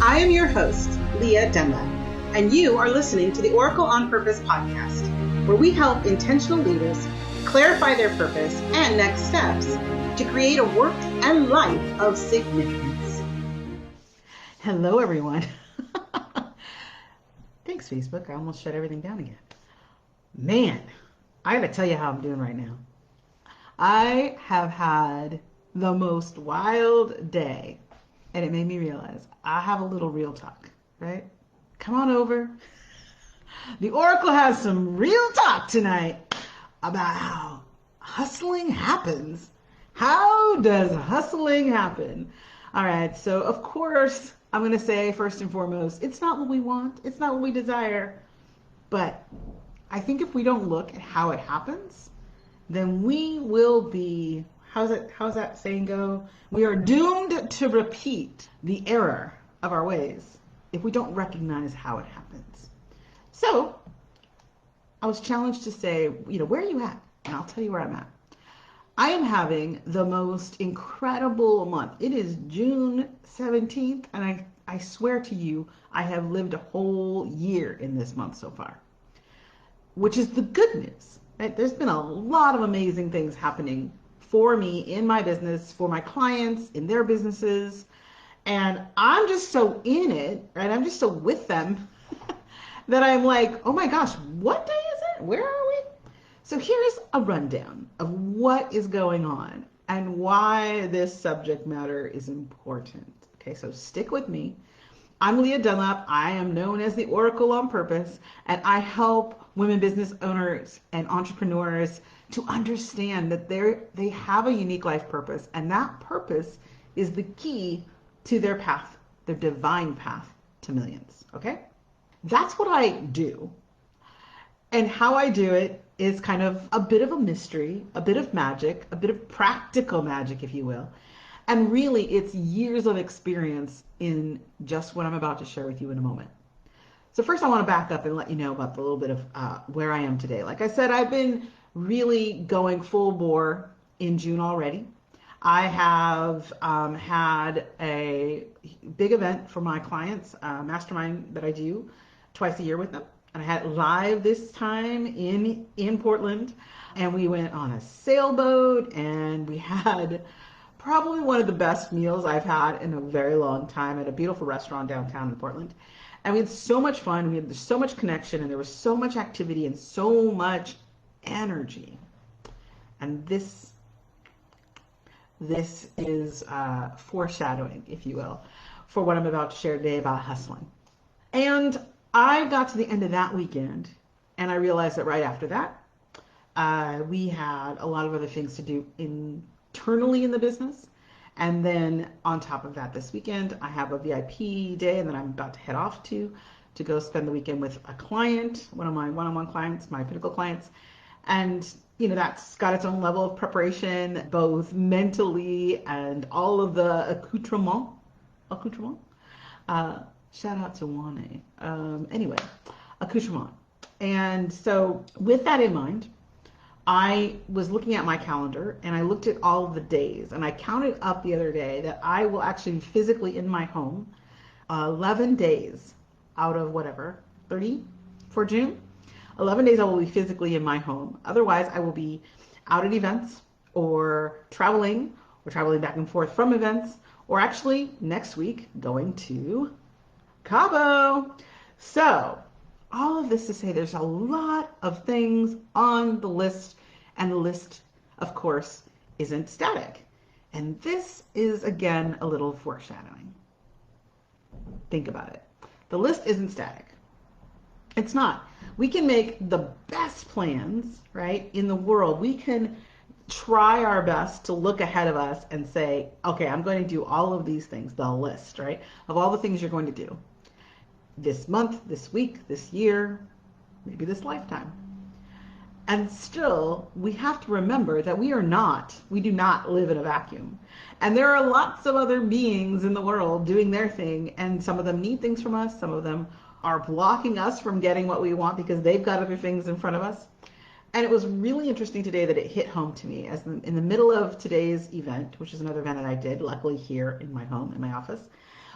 I am your host, Leah Dunlap, and you are listening to the Oracle on Purpose podcast, where we help intentional leaders clarify their purpose and next steps to create a work and life of significance. Hello, everyone. Thanks, Facebook. I almost shut everything down again. Man, I gotta tell you how I'm doing right now. I have had the most wild day, and it made me realize I have a little real talk, right? Come on over. The Oracle has some real talk tonight about how hustling happens. How does hustling happen? All right, so of course, I'm going to say first and foremost, it's not what we want. It's not what we desire. But I think if we don't look at how it happens, then we will be, how's that saying go? We are doomed to repeat the error of our ways if we don't recognize how it happens. So I was challenged to say, where are you at? And I'll tell you where I'm at. I am having the most incredible month. It is June 17th, and I swear to you, I have lived a whole year in this month so far, which is the good news. Right? There's been a lot of amazing things happening for me in my business, for my clients, in their businesses, and I'm just so in it, right? I'm just so with them that I'm like, oh my gosh, what day is it? Where are we? So here's a rundown of what is going on and why this subject matter is important. Okay, so stick with me. I'm Leah Dunlap. I am known as the Oracle on Purpose, and I help women business owners and entrepreneurs to understand that they have a unique life purpose, and that purpose is the key to their path, their divine path to millions. Okay? That's what I do. And how I do it is kind of a bit of a mystery, a bit of magic, a bit of practical magic, if you will. And really, it's years of experience in just what I'm about to share with you in a moment. So first, I want to back up and let you know about a little bit of where I am today. Like I said, I've been really going full bore in June already. I have had a big event for my clients, mastermind that I do twice a year with them. And I had it live this time in Portland. And we went on a sailboat, and we had probably one of the best meals I've had in a very long time at a beautiful restaurant downtown in Portland. And we had so much fun. We had so much connection, and there was so much activity and so much energy. And this is foreshadowing, if you will, for what I'm about to share today about hustling. And I got to the end of that weekend, and I realized that right after that, we had a lot of other things to do internally in the business. And then on top of that, this weekend, I have a VIP day that I'm about to head off to go spend the weekend with a client, one of my one-on-one clients, my pinnacle clients. And, that's got its own level of preparation, both mentally and all of the accoutrement. Shout out to Wane. Anyway, accoutrement. And so with that in mind, I was looking at my calendar, and I looked at all of the days, and I counted up the other day that I will actually be physically in my home 11 days out of 30 for June. 11 days I will be physically in my home. Otherwise, I will be out at events or traveling back and forth from events, or actually next week going to Cabo. So all of this to say there's a lot of things on the list, and the list, of course, isn't static. And this is, again, a little foreshadowing. Think about it. The list isn't static. It's not. We can make the best plans, right, in the world. We can try our best to look ahead of us and say, okay, I'm going to do all of these things, the list, right, of all the things you're going to do this month, this week, this year, maybe this lifetime. And still, we have to remember that we do not live in a vacuum. And there are lots of other beings in the world doing their thing, and some of them need things from us, some of them are blocking us from getting what we want because they've got other things in front of us. And it was really interesting today that it hit home to me as in the middle of today's event, which is another event that I did, luckily here in my home, in my office,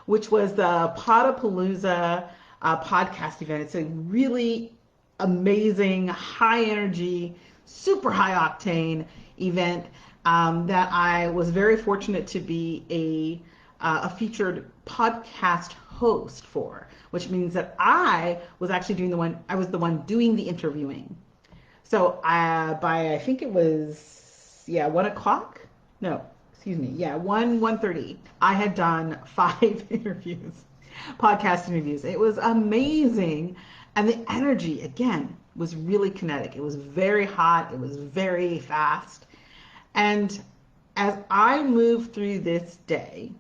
which was the Podapalooza podcast event. It's a really amazing, high energy, super high octane event that I was very fortunate to be a featured podcast host for, which means that I was actually I was the one doing the interviewing. So by I think it was 1 o'clock. No, excuse me. Yeah, 1:30. I had done 5 interviews, podcast interviews. It was amazing, and the energy again was really kinetic. It was very hot. It was very fast, and as I moved through this day,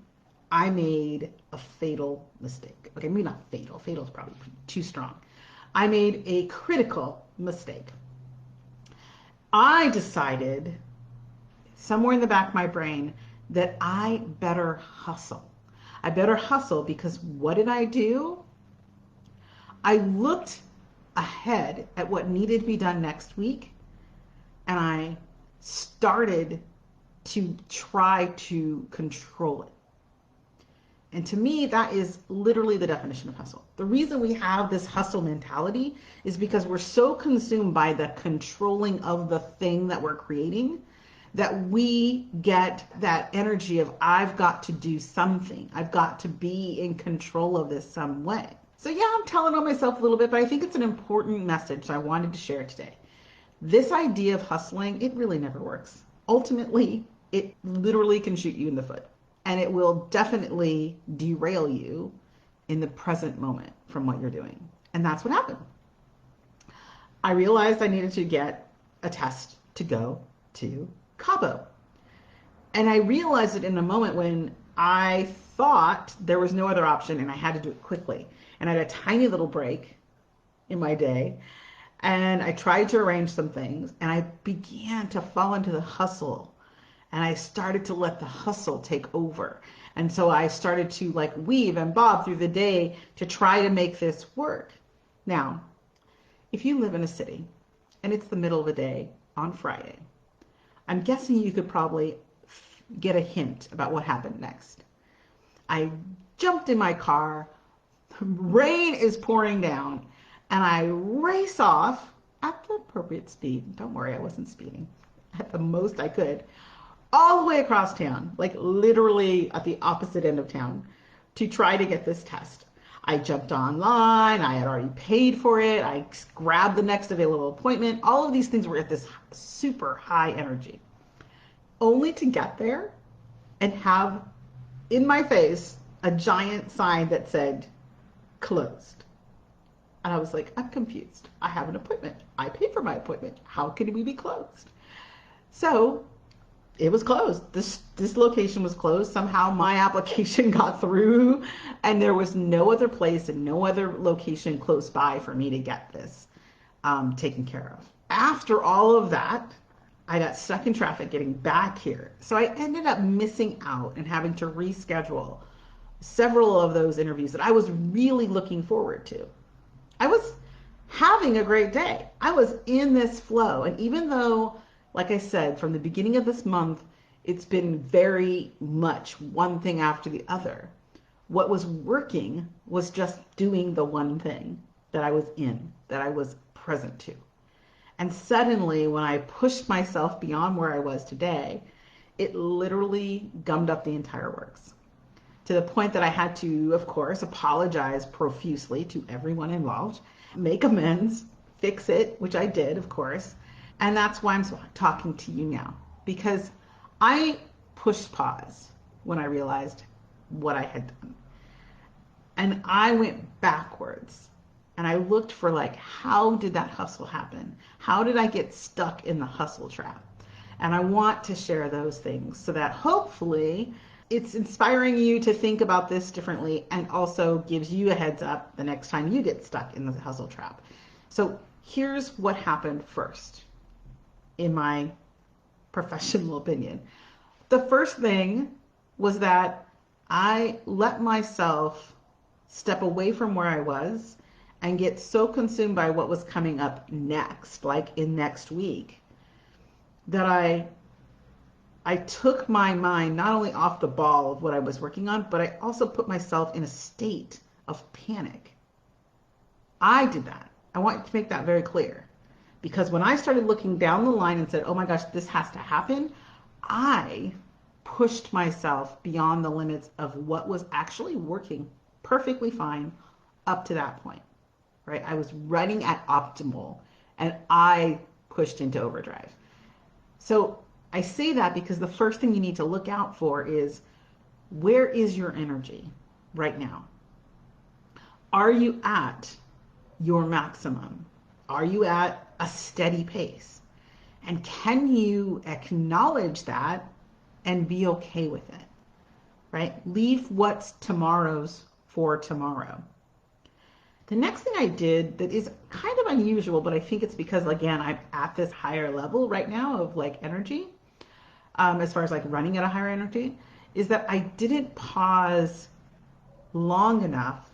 I made a fatal mistake. Okay, maybe not fatal. Fatal is probably too strong. I made a critical mistake. I decided somewhere in the back of my brain that I better hustle. I better hustle because what did I do? I looked ahead at what needed to be done next week, and I started to try to control it. And to me, that is literally the definition of hustle. The reason we have this hustle mentality is because we're so consumed by the controlling of the thing that we're creating that we get that energy of, I've got to do something. I've got to be in control of this some way. So yeah, I'm telling on myself a little bit, but I think it's an important message I wanted to share today. This idea of hustling, it really never works. Ultimately, it literally can shoot you in the foot. And it will definitely derail you in the present moment from what you're doing. And that's what happened. I realized I needed to get a test to go to Cabo. And I realized it in a moment when I thought there was no other option and I had to do it quickly. And I had a tiny little break in my day. And I tried to arrange some things and I began to fall into the hustle. And I started to let the hustle take over. And so I started to weave and bob through the day to try to make this work. Now, if you live in a city and it's the middle of the day on Friday, I'm guessing you could probably get a hint about what happened next. I jumped in my car, rain is pouring down, and I race off at the appropriate speed. Don't worry, I wasn't speeding. At the most I could. All the way across town, literally at the opposite end of town, to try to get this test. I jumped online, I had already paid for it, I grabbed the next available appointment. All of these things were at this super high energy. Only to get there and have in my face a giant sign that said, closed. And I was like, I'm confused. I have an appointment. I paid for my appointment. How can we be closed? So it was closed. This location was closed. Somehow my application got through and there was no other place and no other location close by for me to get this taken care of. After all of that, I got stuck in traffic getting back here. So I ended up missing out and having to reschedule several of those interviews that I was really looking forward to. I was having a great day. I was in this flow. And even though, like I said, from the beginning of this month, it's been very much one thing after the other. What was working was just doing the one thing that I was in, that I was present to. And suddenly, when I pushed myself beyond where I was today, it literally gummed up the entire works. To the point that I had to, of course, apologize profusely to everyone involved, make amends, fix it, which I did, of course. And that's why I'm talking to you now, because I pushed pause when I realized what I had done. And I went backwards and I looked for how did that hustle happen? How did I get stuck in the hustle trap? And I want to share those things so that hopefully it's inspiring you to think about this differently and also gives you a heads up the next time you get stuck in the hustle trap. So here's what happened first, in my professional opinion. The first thing was that I let myself step away from where I was and get so consumed by what was coming up next, like in next week, that I I took my mind not only off the ball of what I was working on, but I also put myself in a state of panic. I did that. I want to make that very clear. Because when I started looking down the line and said, oh my gosh, this has to happen, I pushed myself beyond the limits of what was actually working perfectly fine up to that point, right? I was running at optimal and I pushed into overdrive. So I say that because the first thing you need to look out for is, where is your energy right now? Are you at your maximum? Are you at a steady pace? And can you acknowledge that and be okay with it, right? Leave what's tomorrow's for tomorrow. The next thing I did that is kind of unusual, but I think it's because, again, I'm at this higher level right now of like energy, as far as like running at a higher energy, is that I didn't pause long enough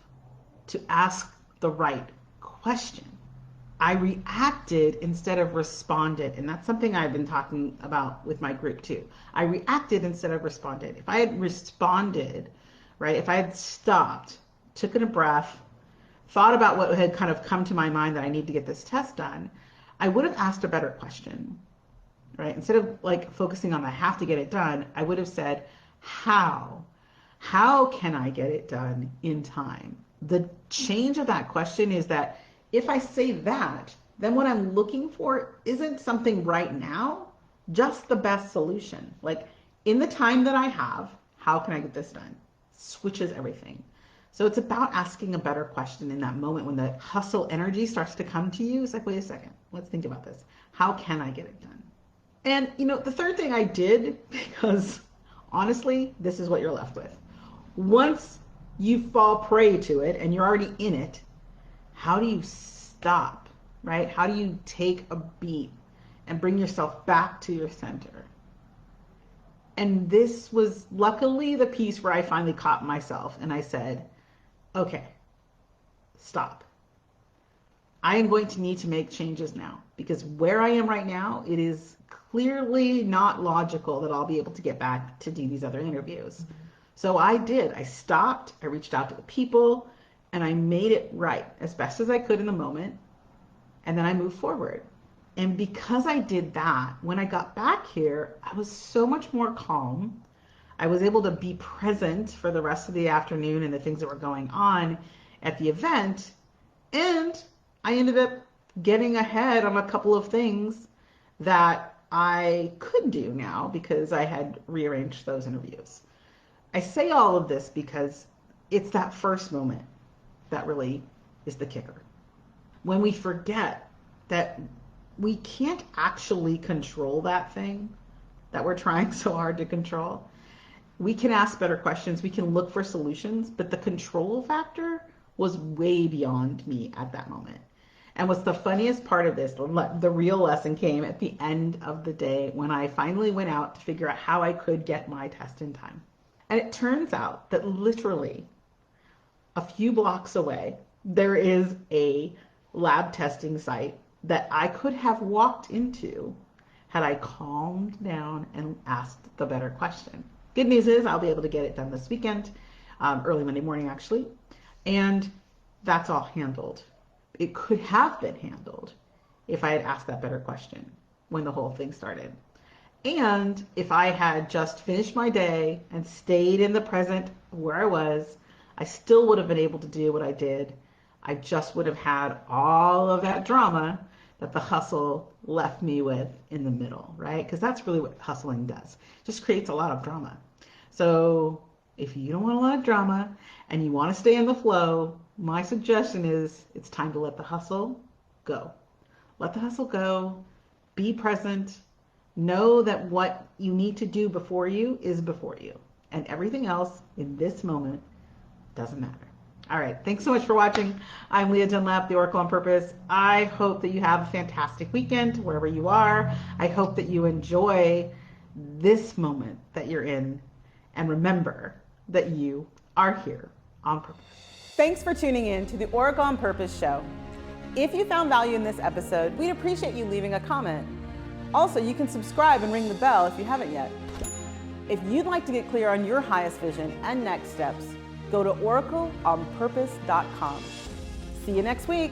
to ask the right question. I reacted instead of responded. And that's something I've been talking about with my group too. I reacted instead of responded. If I had responded, right, if I had stopped, took in a breath, thought about what had kind of come to my mind that I need to get this test done, I would have asked a better question, right? Instead of like focusing on I have to get it done, I would have said, how? How can I get it done in time? The change of that question is that if I say that, then what I'm looking for isn't something right now, just the best solution. Like, in the time that I have, how can I get this done? Switches everything. So it's about asking a better question in that moment when the hustle energy starts to come to you. It's like, wait a second, let's think about this. How can I get it done? And the third thing I did, because honestly, this is what you're left with. Once you fall prey to it and you're already in it, how do you stop, right? How do you take a beat and bring yourself back to your center? And this was luckily the piece where I finally caught myself and I said, okay, stop. I am going to need to make changes now, because where I am right now, it is clearly not logical that I'll be able to get back to do these other interviews. Mm-hmm. So I did. I stopped. I reached out to the people. And I made it right as best as I could in the moment. And then I moved forward. And because I did that, when I got back here, I was so much more calm. I was able to be present for the rest of the afternoon and the things that were going on at the event. And I ended up getting ahead on a couple of things that I could do now because I had rearranged those interviews. I say all of this because it's that first moment that really is the kicker. When we forget that we can't actually control that thing that we're trying so hard to control, we can ask better questions, we can look for solutions, but the control factor was way beyond me at that moment. And what's the funniest part of this, the real lesson came at the end of the day when I finally went out to figure out how I could get my test in time. And it turns out that literally a few blocks away, there is a lab testing site that I could have walked into had I calmed down and asked the better question. Good news is I'll be able to get it done this weekend, early Monday morning actually, and that's all handled. It could have been handled if I had asked that better question when the whole thing started. And if I had just finished my day and stayed in the present where I was, I still would have been able to do what I did. I just would have had all of that drama that the hustle left me with in the middle, right? Because that's really what hustling does. It just creates a lot of drama. So if you don't want a lot of drama and you want to stay in the flow, my suggestion is it's time to let the hustle go. Let the hustle go. Be present. Know that what you need to do before you is before you. And everything else in this moment doesn't matter. All right. Thanks so much for watching. I'm Leah Dunlap, the Oracle on Purpose. I hope that you have a fantastic weekend wherever you are. I hope that you enjoy this moment that you're in. And remember that you are here on purpose. Thanks for tuning in to the Oracle on Purpose show. If you found value in this episode, we'd appreciate you leaving a comment. Also, you can subscribe and ring the bell if you haven't yet. If you'd like to get clear on your highest vision and next steps, go to oracleonpurpose.com. See you next week.